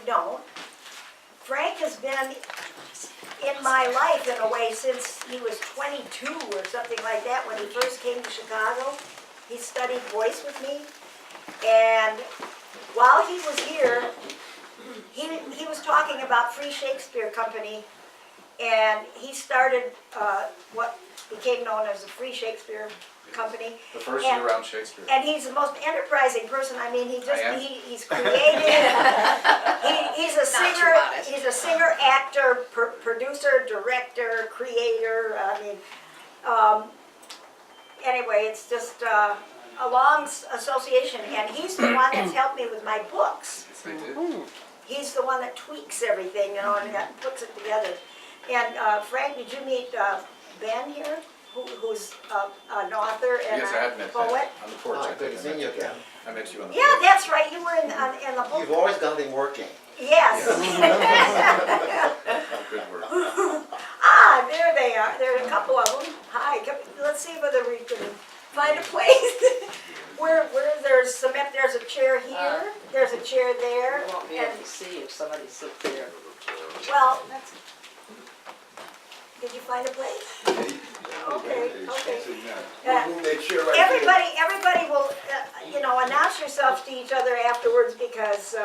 don't, Frank has been in my life in a way since he was 22 or something like that when he first came to Chicago. He studied voice with me, and while he was here, he was talking about Free Shakespeare Company, and he started what became known as the Free Shakespeare Company. The first year around Shakespeare. And he's the most enterprising person. I mean, he's creative. He's a singer. He's a singer, actor, producer, director, creator. I mean, anyway, it's just a long association. And he's the one that's helped me with my books. Yes, I did. He's the one that tweaks everything, and that puts it together. And Frank, did you meet Ben here? Who's an author and Yes, I have met poet? Ben on the porch. Oh, good to see you again. I met you on the Yeah, porch. that's right. You were in the book. You've always got them working. Yes. Good work. There they are. There are a couple of them. Hi. Let's see whether we can find a place. where there's cement. There's a chair here. There's a chair there. You won't be able to see if somebody sits there. Well, did you find a place? Okay. Everybody will, announce yourselves to each other afterwards because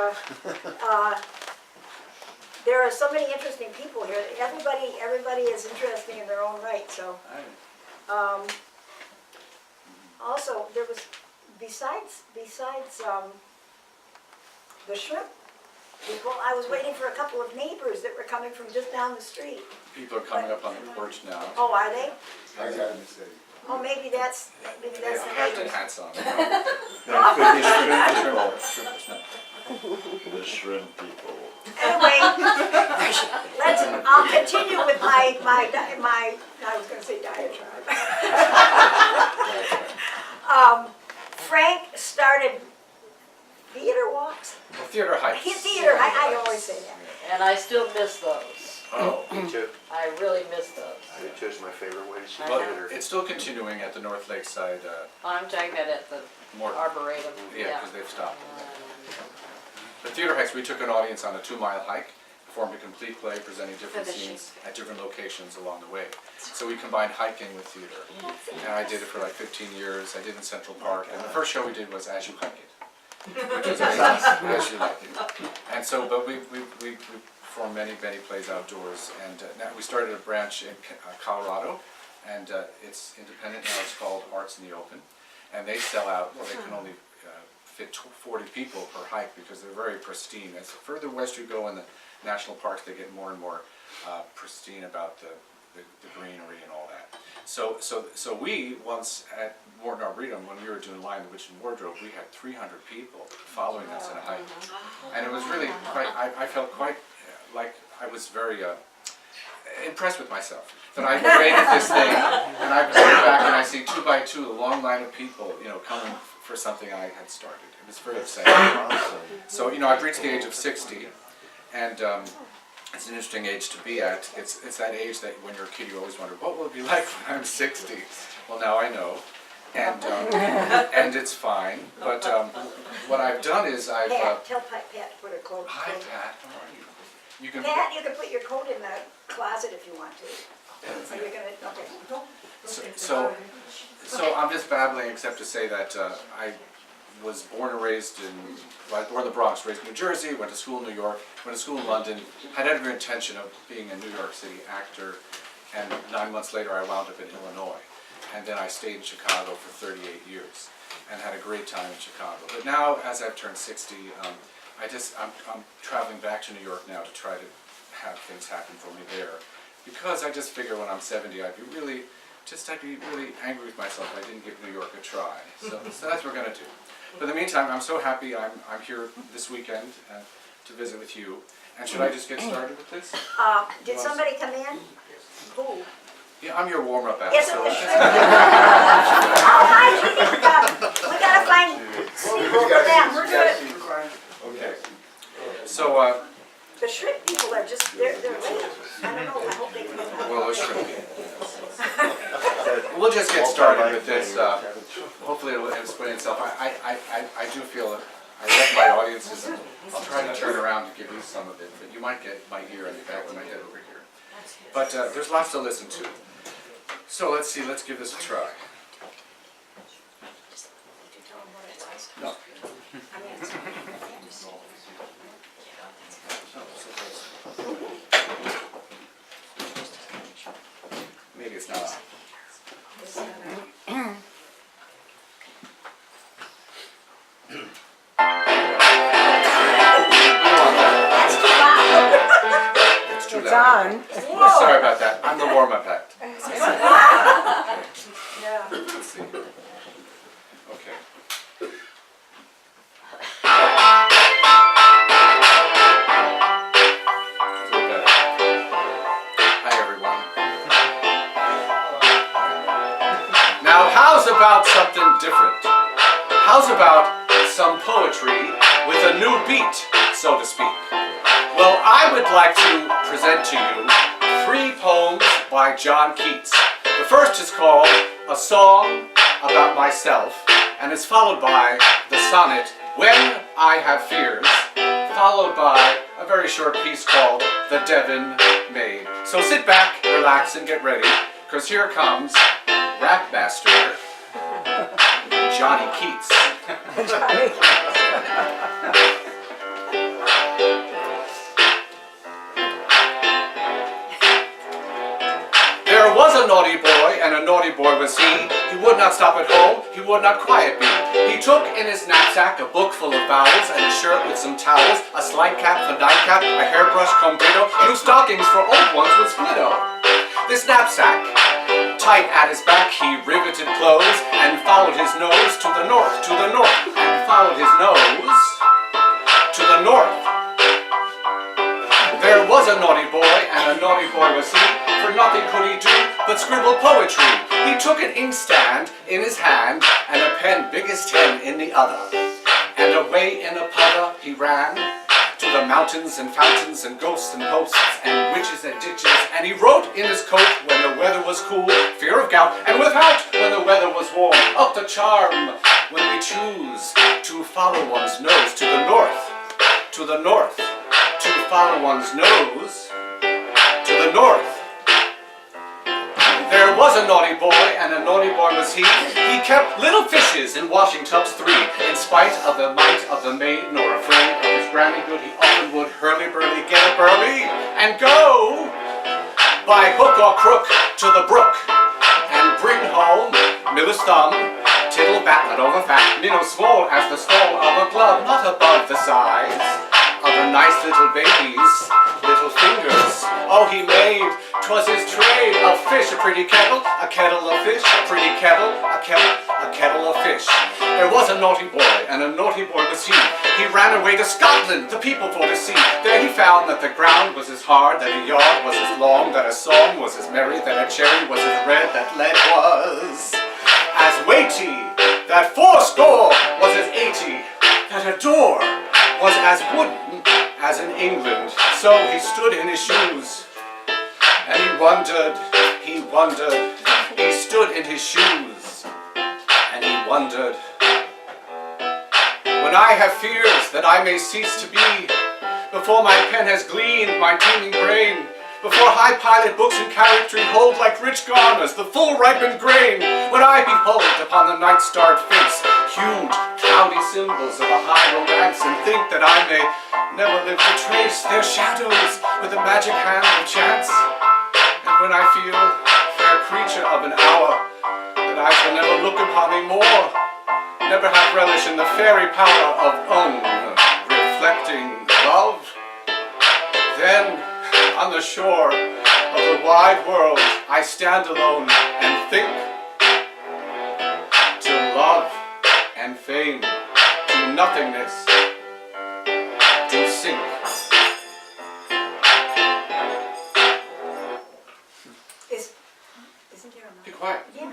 there are so many interesting people here. Everybody is interesting in their own right. So, also there was besides the shrimp people, I was waiting for a couple of neighbors that were coming from just down the street. People are coming up on the porch now. Oh, are they? I got to say. Oh, maybe that's They the have Hampton neighbors. hats on. The shrimp people. Anyway, I'll continue with my I was going to say diatribe. Frank started theater walks. Well, theater hikes. Theater, I always say that. And I still miss those. Oh, me too. I really miss those. Me too is my favorite way to see Well, theater. it's still continuing at the North Lakeside. I'm talking about at the More, Arboretum. yeah, because they've stopped. The theater hikes, we took an audience on a 2-mile hike, performed a complete play presenting different scenes at different locations along the way. So we combined hiking with theater. And I did it for like 15 years. I did it in Central Park. And the first show we did was As You Hike It, which is As You Like It. And so, but we performed many plays outdoors. And now we started a branch in Colorado. And it's independent now. It's called Arts in the Open. And they sell out, well, they can only fit 40 people per hike because they're very pristine. As further west you go in the national parks, they get more and more pristine about the greenery and all that. So we once at Morton Arboretum, when we were doing Lion, the Witch and Wardrobe, we had 300 people following us in a hike. And it was really quite, I felt quite like I was very impressed with myself. That I created this thing, and I go back and I see 2 by 2 a long line of people, coming for something I had started. It was very exciting. So, I've reached the age of 60, and it's an interesting age to be at. It's that age that when you're a kid you always wonder, what will it be like when I'm 60? Well, now I know, and it's fine. But what I've done is I've... Tell Pat to put her coat. Hi, Pat. How are you? You can. Pat, you can put your coat in the closet if you want to. So you're gonna, okay. So I'm just babbling, except to say that I was born and raised born in the Bronx, raised in New Jersey, went to school in New York, went to school in London, had every intention of being a New York City actor, and 9 months later I wound up in Illinois. And then I stayed in Chicago for 38 years and had a great time in Chicago. But now, as I've turned 60, I'm traveling back to New York now to try to have things happen for me there. Because I just figure when I'm 70, I'd be really angry with myself if I didn't give New York a try. So that's what we're going to do. But in the meantime, I'm so happy I'm here this weekend to visit with you. And should I just get started with this? Did somebody come in? Who? Yeah, I'm your warm-up act. Yes, So it was. Oh, hi, we gotta find seats for them. We're good. Okay. So, The shrimp people are just, they're late. I don't know, I hope they come back. well, let's try. We'll just get started with this. Hopefully it'll explain itself. I do feel that I love my audiences, and I'll try to turn around to give these some of it, but you might get my ear in the back of my head over here. But there's lots to listen to. So let's see, let's give this a try. No. Maybe it's not. It's too It's loud. on. Oh, sorry about that. I'm the warm-up act. Yeah. Let's see. Okay. A little better. Hi, everyone. Now, how's about something different? How's about some poetry with a new beat, so to speak? Well, I would like to present to you 3 poems by John Keats. The first is called A Song About Myself, and is followed by the sonnet When I Have Fears, followed by a very short piece called The Devon Maid. So sit back, relax, and get ready, because here comes Rap Master Johnny Keats. There was a naughty boy, and a naughty boy was he. He would not stop at home, he would not quiet be. He took in his knapsack a book full of vowels, and a shirt with some towels, a slide cap for nightcap, a hairbrush combedo, new stockings for old ones with splitto. This knapsack, tight at his back, he riveted close, and followed his nose to the north, and followed his nose to the north. There was a naughty boy, and a naughty boy was he. For nothing could he do but scribble poetry. He took an inkstand in his hand, and a pen big as 10 in the other. And away in a putter he ran, to the mountains and fountains and ghosts and posts and witches and ditches. And he wrote in his coat when the weather was cool, fear of gout, and without when the weather was warm. Up the charm when we choose to follow one's nose to the north, to the north, to follow one's nose to the north. There was a naughty boy, and a naughty boy was he. He kept little fishes in washing tubs 3. In spite of the might of the maid, nor afraid of his granny good, he often would hurly-burly get up early and go by hook or crook to the brook and bring home miller's thumb, tittle batlet over fat, minnow small as the small of a glove, not above the size of a nice little baby's little fingers. Oh, he made, 'twas his trade, a fish, a pretty kettle, a kettle of fish, a pretty kettle, a kettle of fish. There was a naughty boy, and a naughty boy was he. He ran away to Scotland, the people for to see. There he found that the ground was as hard, that a yard was as long, that a song was as merry, that a cherry was as red, that lead was as weighty, that 80 was as 80, that a door was as wooden as in England. So he stood in his shoes, and he wondered, he stood in his shoes, and he wondered. When I have fears that I may cease to be, before my pen has gleaned my teeming brain, before high pilot books and character hold like rich garners the full ripened grain, when I behold upon the night-starred face huge, cloudy symbols of a high romance, and think that I may never live to trace their shadows with the magic hand of chance, and when I feel, fair creature of an hour, that I shall never look upon thee more, never have relish in the fairy power of unreflecting love, then on the shore of the wide world I stand alone and think, to love and fame, to nothingness, to sink. Isn't there a Be quiet. Yeah. I'm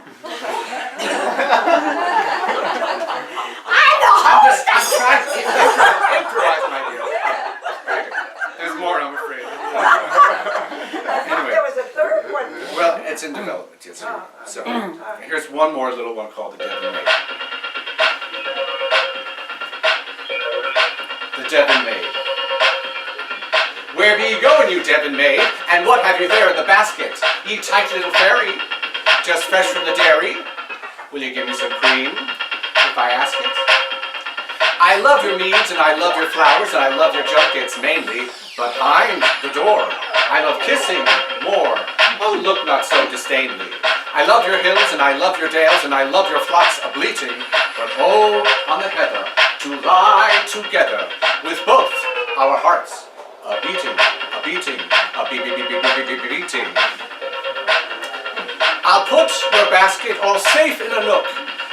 the host! I'm trying to improvise, my dear. Very good. There's more, I'm afraid. I thought there was a third one. Well, it's in development, yes. So, here's one more little one called the Devon Maid. The Devon Maid. Where be ye going, you Devon Maid? And what have you there in the basket? Ye tight little fairy, just fresh from the dairy? Will you give me some cream, if I ask it? I love your meads, and I love your flowers, and I love your junkets mainly, but behind the door, I love kissing more. Oh, look not so disdainly. I love your hills, and I love your dales, and I love your flocks a-bleating, but oh, on the heather, to lie together, with both our hearts a-beating, a-beating, a-beating. I'll put your basket all safe in a nook,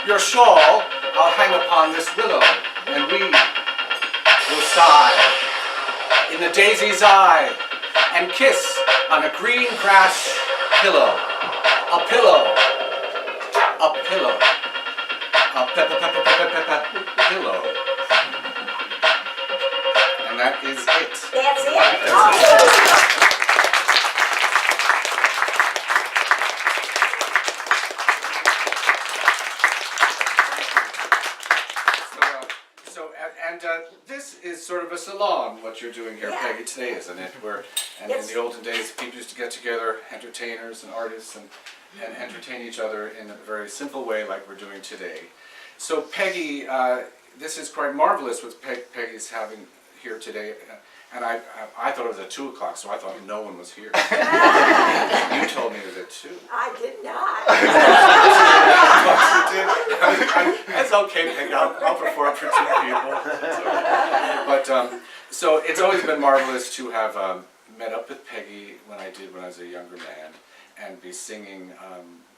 your shawl I'll hang upon this willow, and we will sigh in the daisy's eye and kiss on a green grass pillow. A pillow. A pillow. A pillow. And that is it. That's it. Oh. This is sort of a salon, what you're doing here, Yeah. Peggy, today, isn't it? In the olden days, people used to get together, entertainers and artists, and entertain each other in a very simple way like we're doing today. So Peggy, this is quite marvelous what Peggy's having here today. And I thought it was at 2 o'clock, so I thought no one was here. You told me it was at 2. I did not. That's okay, Peggy. I'll perform for 2 people. But so it's always been marvelous to have met up with Peggy when I was a younger man, and be singing.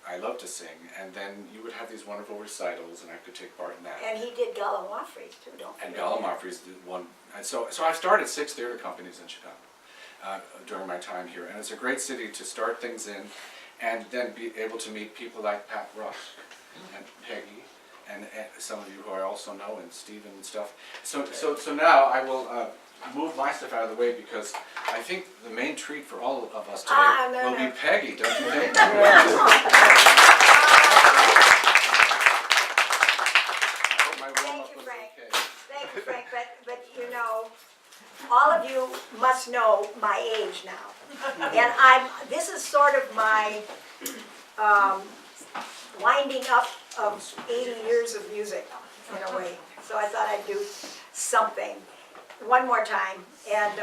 I love to sing, and then you would have these wonderful recitals, and I could take part in that. And he did Gallimaufry's too, don't forget. And Gallimaufry's one. And so I've started 6 theater companies in Chicago during my time here, and it's a great city to start things in, and then be able to meet people like Pat Rusk and Peggy, and some of you who I also know, and Stephen and stuff. So now I will move my stuff out of the way, because I think the main treat for all of us today will be Peggy, don't you think? Thank you, Frank, but you know, all of you must know my age now. And this is sort of my winding up of 80 years of music, in a way. So I thought I'd do something one more time. And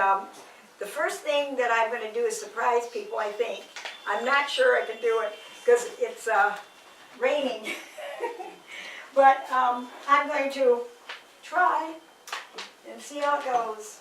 the first thing that I'm going to do is surprise people, I think. I'm not sure I can do it because it's raining. But I'm going to try and see how it goes.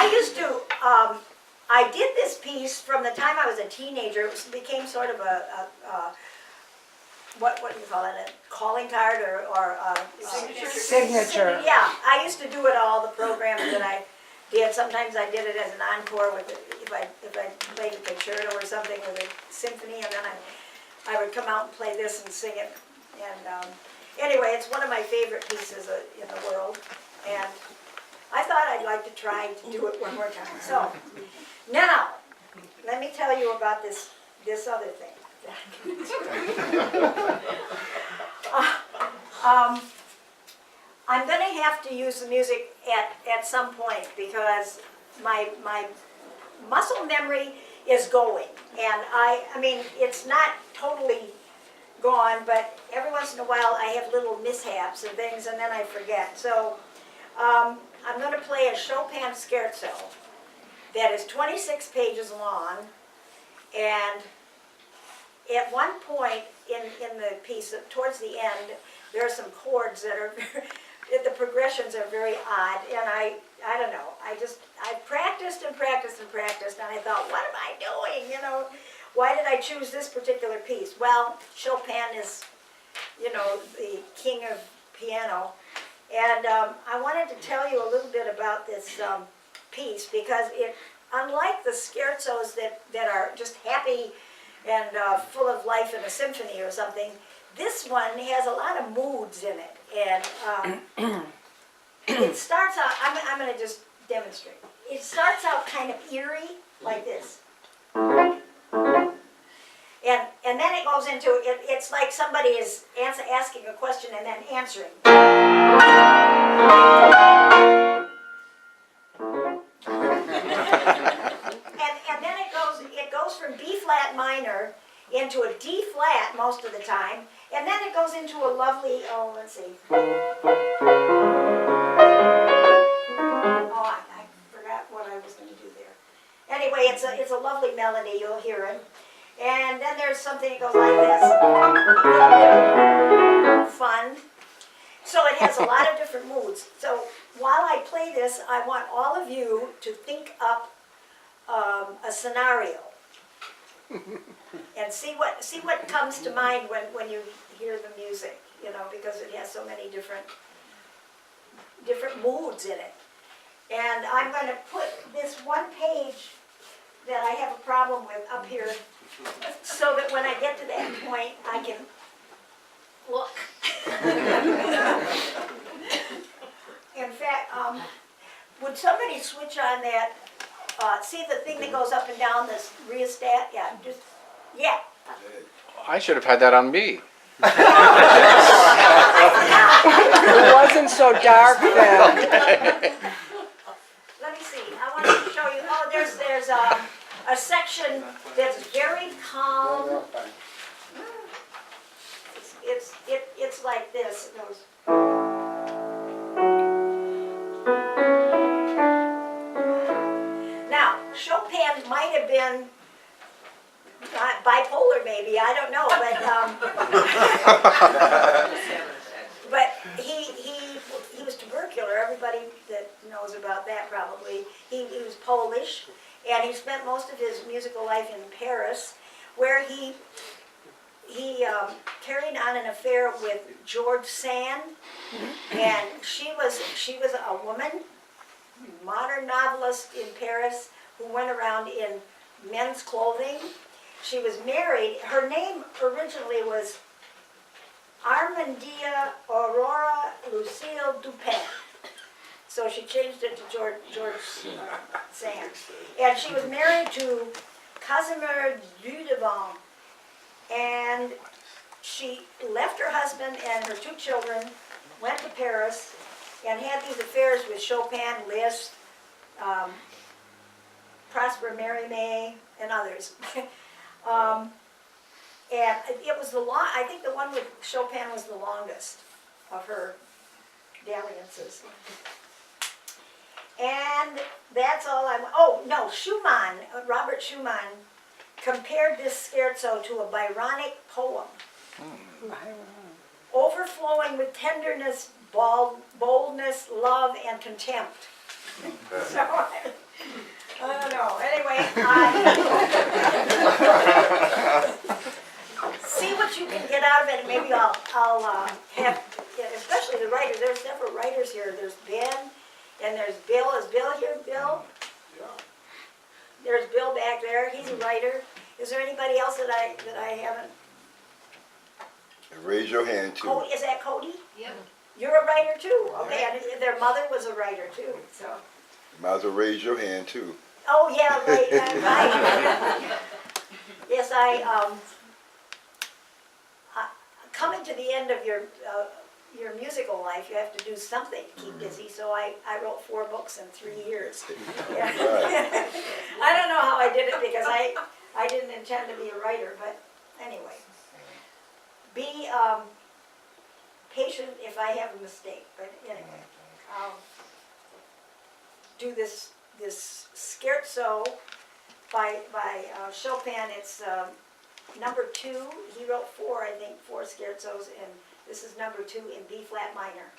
I used to, I did this piece from the time I was a teenager. It became sort of a what do you call it, a calling card or Signature. Yeah, I used to do it all the programs that I did. Sometimes I did it as an encore with it, if I played a concerto or something with a symphony, and then I would come out and play this and sing it. And anyway, it's one of my favorite pieces in the world, and I thought I'd like to try to do it one more time. So now, let me tell you about this other thing. I'm going to have to use the music at some point because my muscle memory is going, and I mean it's not totally gone, but every once in a while I have little mishaps and things, and then I forget. So I'm going to play a Chopin Scherzo that is 26 pages long, and at one point in the piece, towards the end, there are some chords that are, the progressions are very odd, and I don't know, I practiced and practiced and practiced, and I thought, what am I doing, you know? Why did I choose this particular piece? Well, Chopin is, you know, the king of piano, and I wanted to tell you a little bit about this piece, because unlike the scherzos that are just happy and full of life in a symphony or something, this one has a lot of moods in it. And it starts out, I'm going to just demonstrate. It starts out kind of eerie, like this. And then it goes into, it's like somebody is asking a question and then answering. And then it goes from B flat minor into a D flat most of the time, and then it goes into a lovely, let's see. I forgot what I was going to do there. Anyway, it's a lovely melody, you'll hear it. And then there's something that goes like this. Fun. So it has a lot of different moods. So while I play this, I want all of you to think up a scenario and see what comes to mind when you hear the music, you know, because it has so many different moods in it. And I'm going to put this one page that I have a problem with up here so that when I get to that point I can look. In fact, would somebody switch on that? See the thing that goes up and down, this rheostat? Yeah. I should have had that on me. It wasn't so dark then. Let me see. I want to show you. Oh, there's a section that's very calm. It's like this. It goes. Now, Chopin might have been bipolar, maybe, I don't know, but he was tubercular. Everybody that knows about that probably. He was Polish, and he spent most of his musical life in Paris, where he carried on an affair with George Sand, and she was a woman, modern novelist in Paris, who went around in men's clothing. She was married. Her name originally was Armandia Aurora Lucille Dupin. So she changed it to George Sand. And she was married to Casimir Dudevant. And she left her husband and her two children, went to Paris, and had these affairs with Chopin, Liszt, Prosper Mérimée, and others. And it was I think the one with Chopin was the longest of her dalliances. And that's all oh no, Schumann, Robert Schumann, compared this scherzo to a Byronic poem, overflowing with tenderness, boldness, love, and contempt. So there's Ben, and there's Bill. Is Bill here, Bill? There's Bill back there, he's a writer. Is there anybody else that I haven't? Raise your hand too. Cody, is that Cody? Yep. You're a writer too? Okay, and their mother was a writer too, so. Might as well raise your hand too. Oh, yeah, right, right. Yes, coming to the end of your musical life, you have to do something to keep busy, so I wrote 4 books in 3 years. Yeah. I don't know how I did it because I didn't intend to be a writer, but anyway. Be patient if I have a mistake, but anyway. I'll do this Scherzo by Chopin. It's number 2. He wrote 4, I think, 4 scherzos, and this is number 2 in B flat minor.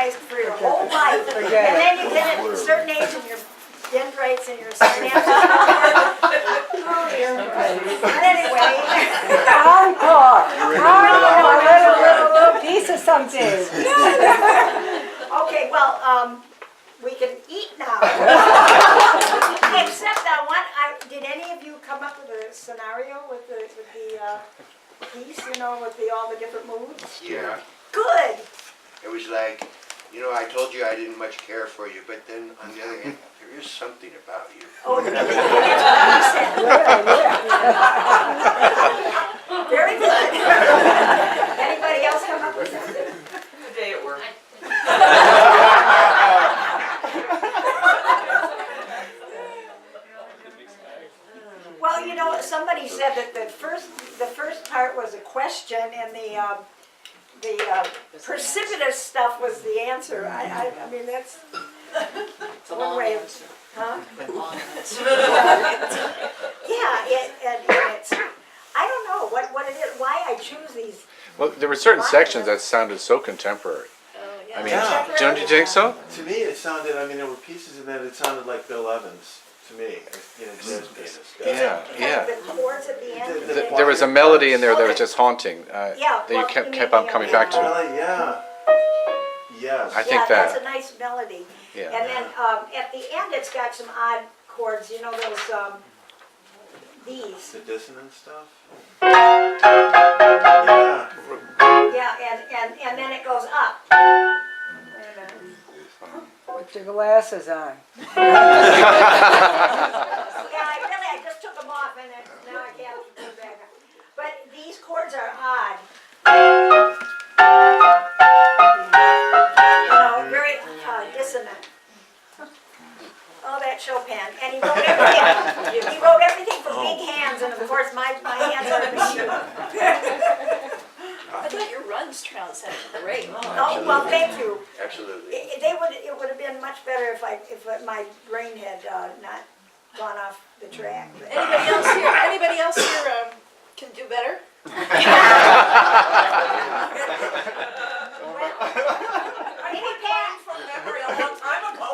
memorized for your whole life. Forget it. And then you get at a certain age and your dendrites and your synapses don't work. Oh, dear. But anyway. Encore. A little piece of something. Okay, well, we can eat now. Except did any of you come up with a scenario with the piece, you know, with all the different moods? Yeah, Good. it was like, you know, I told you I didn't much care for you, but then on the other hand, there is something about you. Oh, that's what he said. Very good. Anybody else come up with something? The day at work. Well, you know, somebody said that the first part was a question and the precipitous stuff was the answer. I mean, that's It's a one long way of, answer. huh? Long answer. Yeah, and it's, I don't know what it is, why I choose these. Well, there were certain sections that sounded so contemporary. I mean, Yeah. don't you think so? To me, it sounded, I mean, there were pieces in that, it sounded like Bill Evans, to me, you know, jazz pianist. Yeah, yeah. The chords at the end. There was a melody in there that was just haunting, that Yeah, you well, kept you on mean, coming yeah. back to. Really, yeah. Yes. I think Yeah, that's that- a nice melody. Yeah. And then at the end, it's got some odd chords, you know, those, these. The dissonant stuff? Uh, Yeah. Yeah, and then it goes up. Wait a minute. Put your glasses on. Yeah, I just took them off and then, now I can't put them back on. But these chords are odd. You know, very dissonant. Oh, that Chopin. And he wrote everything. He wrote everything for big hands, and of course my hands are big. I thought your runs sounded great. Oh, well, thank you. Absolutely. It would have been much better if my brain had not gone off the track. But- Anybody else here can do better? Any pan- From memory a long time ago.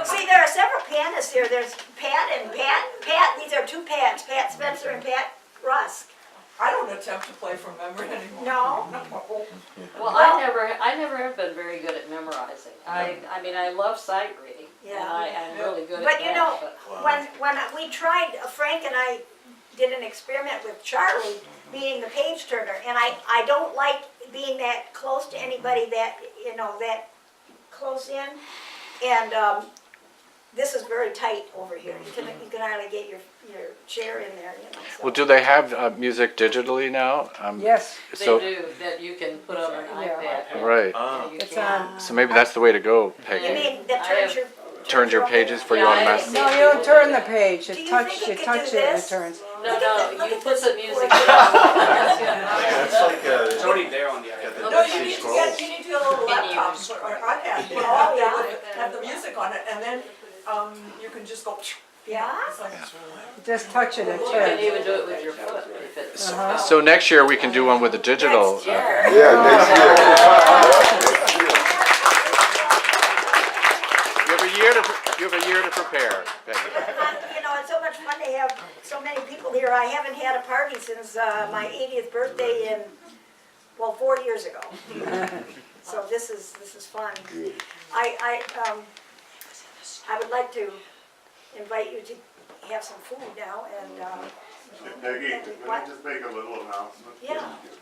See, there are several pianists here. There's Pat and Pat. These are two Pats, Pat Spencer and Pat Rusk. I don't attempt to play from memory anymore. No? Well, I never have been very good at memorizing. I mean, I love sight reading, and Yeah. I'm really good at But that. you know, when we tried, Frank and I did an experiment with Charlie being the page turner, and I don't like being that close to anybody that, you know, that close in. And this is very tight over here. You can hardly get your chair in there, you know. So. Well, do they have music digitally now? Yes, They So, do, that you can put on an Yeah. iPad. right. Yeah, you it's can. on. So maybe that's the way to go, You Peggy. mean that Turns your pages for you Yeah, I automatically. No, you don't turn the page. Do you You think touch it it could and do it this? turns. No, Look no, at you this put the music board. down. It's like It's already there on the got iPad. the No, Dead you Sea need to Scrolls. get a little laptop or iPad, you know, Oh, yeah. have the music on it, and then you can just go. Yeah? It's like, Just touch it and You it can turns. even do it with your foot if it's. So next year we can do one with the digital. Next year. Yeah, next year. You have a year to prepare, Peggy. You know, it's so much fun to have so many people here. I haven't had a party since my 80th birthday in, well, 4 years ago. So this is fun. I would like to invite you to have some food now and. Peggy, What? let me just make a little announcement. Yeah.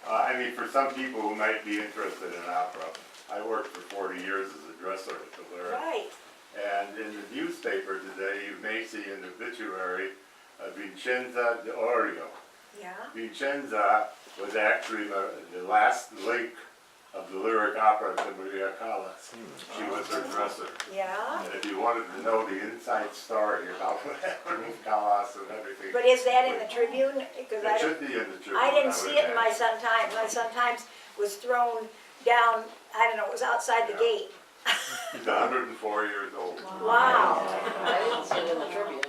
I mean, for some people who might be interested in opera, I worked for 40 years as a dresser at the Lyric. Right. And in the newspaper today, you may see an obituary of Vincenza d'Orio. Yeah. Vincenza was actually the last link of the Lyric opera to Maria Callas. She was her dresser. Yeah. And if you wanted to know the inside story about what happened with Callas and everything. But is that in the Tribune? Because It should be in the Tribune. I didn't would see it in my imagine. Sun Times. My Sun Times was thrown down, I don't know, it was outside the gate. He's 104 years old. Wow. I didn't see it in the Tribune.